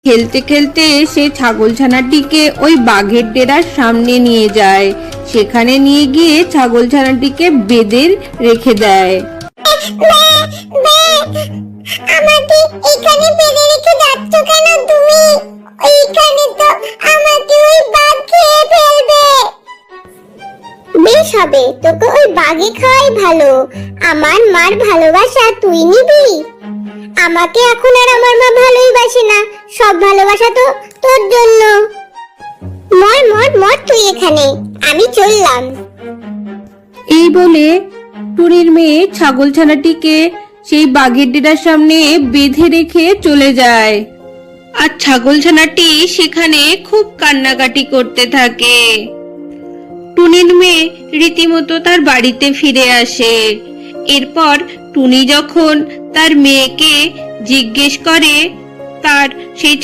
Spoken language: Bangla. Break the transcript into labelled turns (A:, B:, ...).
A: খেলতে খেলতে সে ছাগলছানাটিকে ওই বাঘের ডেরার সামনে নিয়ে যায়। সেখানে নিয়ে গিয়ে ছাগলছানাটিকে বেঁধে রেখে দেয়।
B: আমাকে এখানে বেঁধে রেখে যাচ্ছ কেন তুমি? এইখানে তো আমাকে ওই বাঘ খেয়ে ফেলবে। বেশ হবে, তোকে ওই বাঘই খাওয়াই ভালো। আমার মার ভালোবাসা তুই নিবি? আমাকে এখন আর আমার মা ভালোই বাসে না, সব ভালোবাসা তো তোর জন্য। মর মর মর তুই এখানে, আমি চললাম।
A: এই বলে টুনির মেয়ে ছাগলছানাটিকে সেই বাঘের ডেরার সামনে বেঁধে রেখে চলে যায়। আর ছাগলছানাটি সেখানে খুব কান্নাকাটি করতে থাকে। টুনির মেয়ে রীতিমতো তার বাড়িতে ফিরে আসে। এরপর টুনি যখন তার মেয়েকে জিজ্ঞেস করে তার সেই